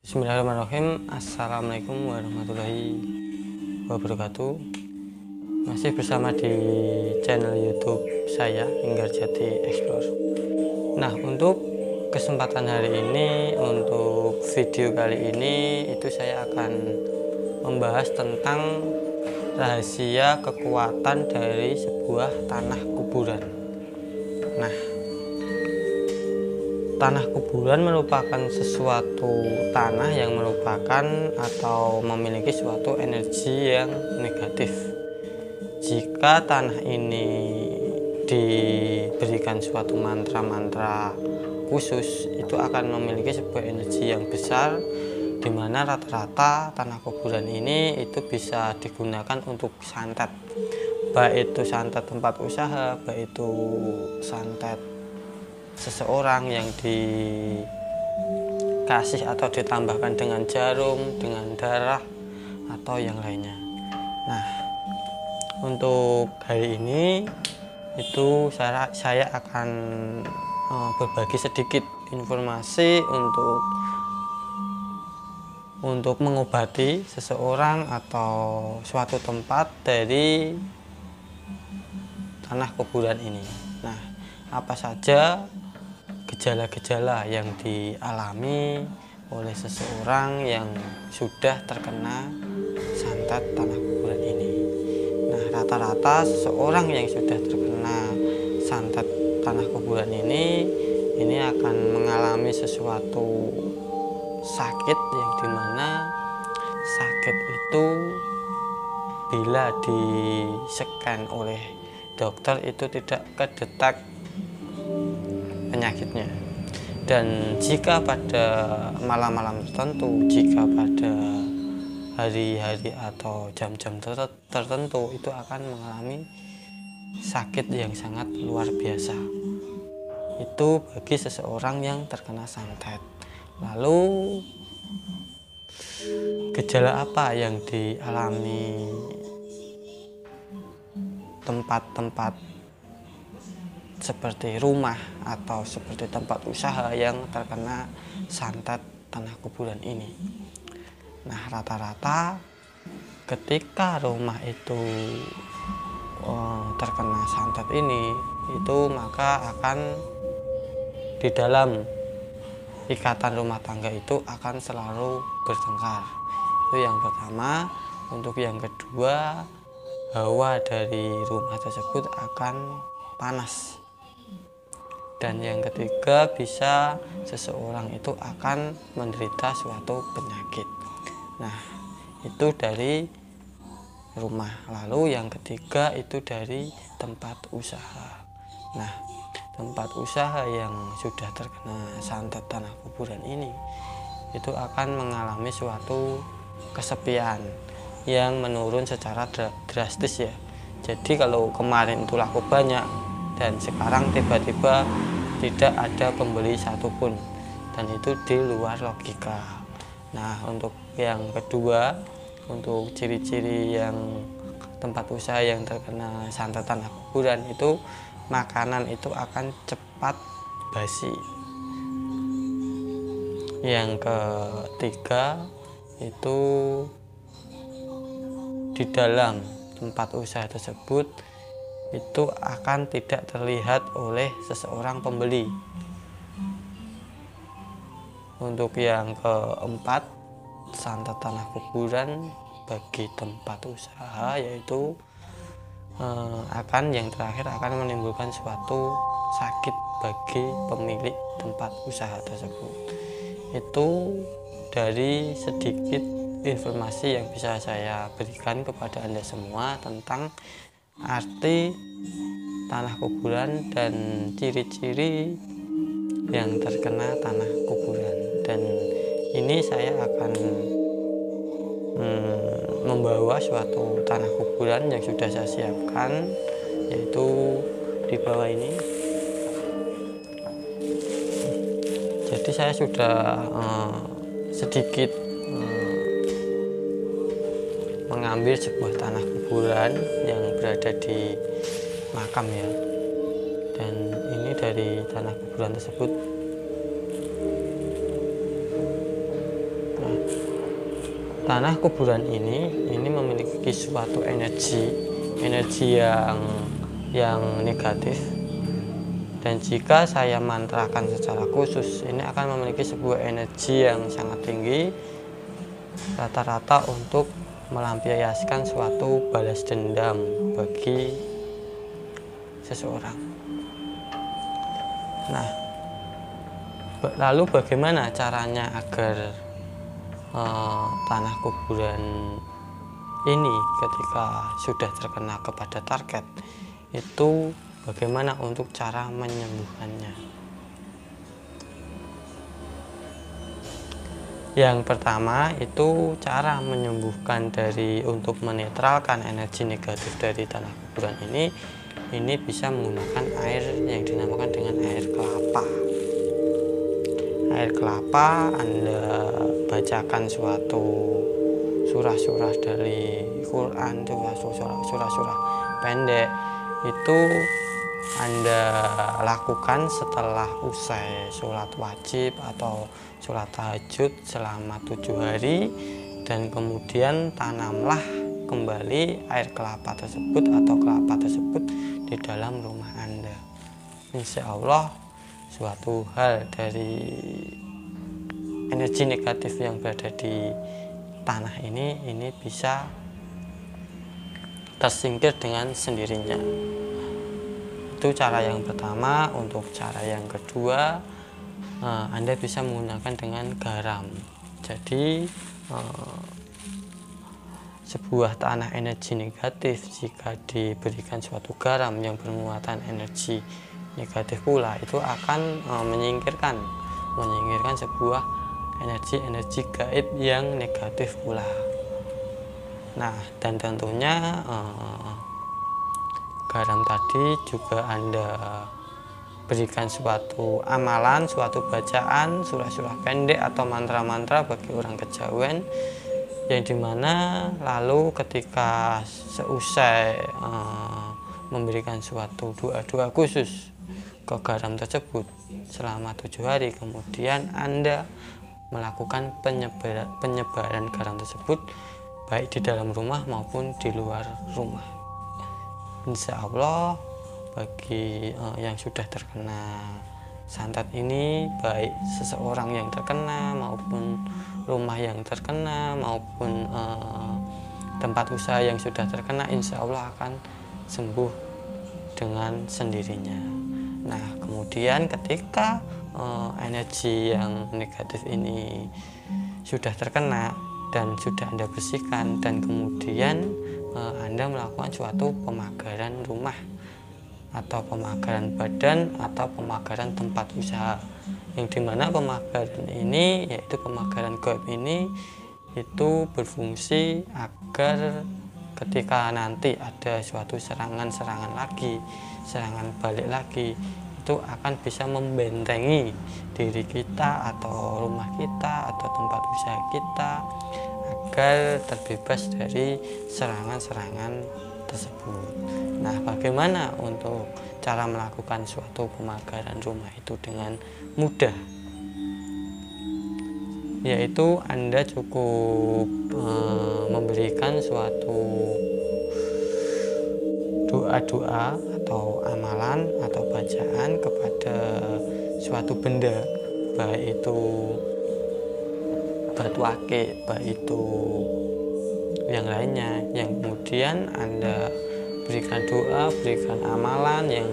Bismillahirrahmanirrahim. Assalamualaikum warahmatullahi wabarakatuh. Masih bersama di channel YouTube saya, Linggarjati Explore. Nah, untuk kesempatan hari ini, untuk video kali ini itu saya akan membahas tentang rahasia kekuatan dari sebuah tanah kuburan. Nah, tanah kuburan merupakan sesuatu tanah yang merupakan atau memiliki suatu energi yang negatif. Jika tanah ini diberikan suatu mantra-mantra khusus, itu akan memiliki sebuah energi yang besar, di mana rata-rata tanah kuburan ini itu bisa digunakan untuk santet, baik itu santet tempat usaha, baik itu santet seseorang yang dikasih atau ditambahkan dengan jarum, dengan darah, atau yang lainnya. Nah, untuk hari ini itu saya akan berbagi sedikit informasi untuk mengobati seseorang atau suatu tempat dari tanah kuburan ini. Nah, apa saja gejala-gejala yang dialami oleh seseorang yang sudah terkena santet tanah kuburan ini. Nah, rata-rata seseorang yang sudah terkena santet tanah kuburan ini akan mengalami sesuatu sakit yang dimana sakit itu bila di-scan oleh dokter itu tidak kedetek penyakitnya. Dan jika pada malam-malam tertentu, jika pada hari-hari atau jam-jam tertentu, itu akan mengalami sakit yang sangat luar biasa. Itu bagi seseorang yang terkena santet. Lalu gejala apa yang dialami tempat-tempat seperti rumah atau seperti tempat usaha yang terkena santet tanah kuburan ini? Nah, rata-rata ketika rumah itu terkena santet ini, itu maka akan di dalam ikatan rumah tangga itu akan selalu bertengkar. Itu yang pertama. Untuk yang kedua, hawa dari rumah tersebut akan panas. Dan yang ketiga, bisa seseorang itu akan menderita suatu penyakit. Nah, itu dari rumah. Lalu yang ketiga itu dari tempat usaha. Nah, tempat usaha yang sudah terkena santet tanah kuburan ini itu akan mengalami suatu kesepian yang menurun secara drastis ya. Jadi kalau kemarin itu laku banyak dan sekarang tiba-tiba tidak ada pembeli satupun, dan itu di luar logika. Nah, untuk yang kedua, untuk ciri-ciri yang tempat usaha yang terkena santet tanah kuburan itu makanan itu akan cepat basi. Yang ketiga itu di dalam tempat usaha tersebut itu akan tidak terlihat oleh seseorang pembeli. Untuk yang keempat, santet tanah kuburan bagi tempat usaha yaitu yang terakhir akan menimbulkan suatu sakit bagi pemilik tempat usaha tersebut. Itu dari sedikit informasi yang bisa saya berikan kepada Anda semua tentang arti tanah kuburan dan ciri-ciri yang terkena tanah kuburan. Dan ini saya akan membawa suatu tanah kuburan yang sudah saya siapkan, yaitu di bawah ini. Jadi saya sudah sedikit mengambil sebuah tanah kuburan yang berada di makam ya, dan ini dari tanah kuburan tersebut tanah kuburan ini memiliki suatu energi yang negatif, dan jika saya mantrakan secara khusus ini akan memiliki sebuah energi yang sangat tinggi, rata-rata untuk melampiaskan suatu balas dendam bagi seseorang. Nah, lalu bagaimana caranya agar tanah kuburan ini ketika sudah terkena kepada target itu, bagaimana untuk cara menyembuhkannya? Yang pertama itu cara menyembuhkan untuk menetralkan energi negatif dari tanah kuburan ini bisa menggunakan air yang dinamakan dengan air kelapa. Air kelapa Anda bacakan suatu surah-surah dari Quran, surah-surah pendek, itu Anda lakukan setelah usai sholat wajib atau sholat tahajud selama 7 hari, dan kemudian tanamlah kembali air kelapa tersebut atau kelapa tersebut di dalam rumah Anda. Insya Allah suatu hal dari energi negatif yang berada di tanah ini bisa tersingkir dengan sendirinya. Itu cara yang pertama. Untuk cara yang kedua, Anda bisa menggunakan dengan garam. Jadi sebuah tanah energi negatif jika diberikan suatu garam yang bermuatan energi negatif pula, itu akan menyingkirkan sebuah energi gaib yang negatif pula. Nah, dan tentunya garam tadi juga Anda berikan suatu amalan, suatu bacaan surah-surah pendek atau mantra-mantra bagi orang kejawen, yang dimana lalu ketika seusai memberikan suatu doa-doa khusus ke garam tersebut selama 7 hari, kemudian Anda melakukan penyebaran garam tersebut baik di dalam rumah maupun di luar rumah. Insya Allah bagi yang sudah terkena santet ini, baik seseorang yang terkena maupun rumah yang terkena maupun tempat usaha yang sudah terkena, insya Allah akan sembuh dengan sendirinya. Nah, kemudian ketika energi yang negatif ini sudah terkena dan sudah Anda bersihkan, dan kemudian Anda melakukan suatu pemagaran rumah atau pemagaran badan atau pemagaran tempat usaha, yang dimana pemagaran ini, yaitu pemagaran gaib ini, itu berfungsi agar ketika nanti ada suatu serangan balik lagi, itu akan bisa membentengi diri kita atau rumah kita atau tempat usaha kita agar terbebas dari serangan-serangan tersebut. Nah, bagaimana untuk cara melakukan suatu pemagaran rumah itu dengan mudah? Yaitu Anda cukup memberikan suatu doa-doa atau amalan atau bacaan kepada suatu benda, baik itu batu akik, baik itu yang lainnya, yang kemudian Anda berikan doa, berikan amalan yang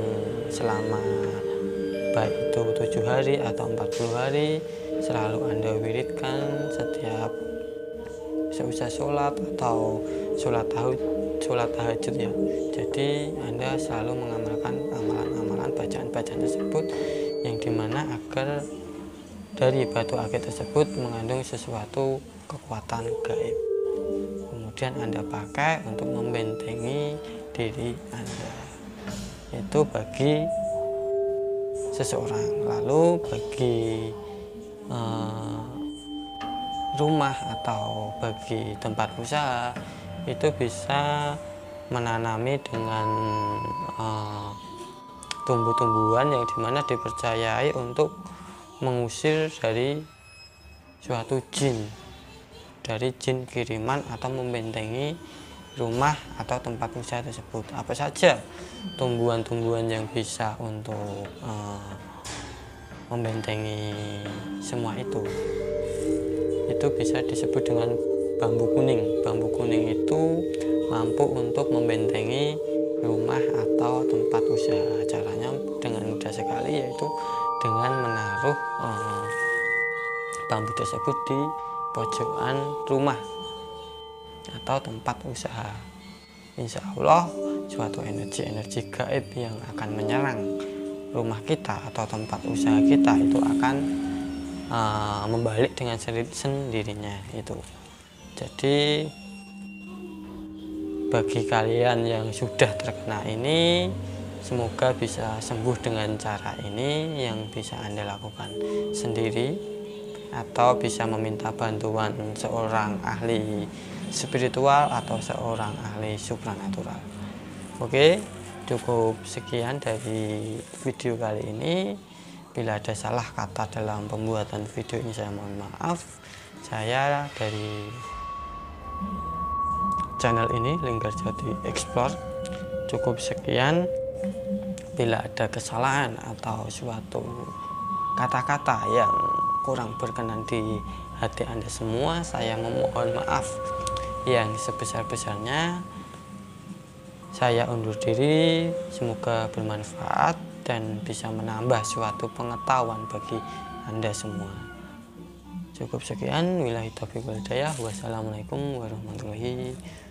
selama baik itu 7 hari atau 40 hari selalu Anda wiridkan setiap seusai sholat atau sholat tahajud ya. Jadi Anda selalu mengamalkan amalan-amalan bacaan-bacaan tersebut, yang dimana agar dari batu akik tersebut mengandung sesuatu kekuatan gaib, kemudian Anda pakai untuk membentengi diri Anda, itu bagi seseorang. Lalu bagi rumah atau bagi tempat usaha, itu bisa menanami dengan tumbuh-tumbuhan yang dimana dipercayai untuk mengusir dari suatu jin dari jin kiriman atau membentengi rumah atau tempat usaha tersebut. Apa saja tumbuhan-tumbuhan yang bisa untuk membentengi semua itu bisa disebut dengan bambu kuning. Bambu kuning itu mampu untuk membentengi rumah atau tempat usaha. Caranya dengan mudah sekali, yaitu dengan menaruh bambu tersebut di pojokan rumah atau tempat usaha. Insya Allah suatu energi-energi gaib yang akan menyerang rumah kita atau tempat usaha kita itu akan membalik dengan sendirinya itu. Jadi bagi kalian yang sudah terkena ini, semoga bisa sembuh dengan cara ini yang bisa Anda lakukan sendiri, atau bisa meminta bantuan seorang ahli spiritual atau seorang ahli supranatural. Oke, cukup sekian dari video kali ini. Bila ada salah kata dalam pembuatan video ini, saya mohon maaf. Saya dari channel ini, Linggarjati Explore. Cukup sekian. Bila ada kesalahan atau suatu kata-kata yang kurang berkenan di hati Anda semua, saya memohon maaf yang sebesar-besarnya. Saya undur diri, semoga bermanfaat dan bisa menambah suatu pengetahuan bagi Anda semua. Cukup sekian, wabillahi taufiq wal hidayah. Wassalamualaikum warahmatullahi wabarakatuh.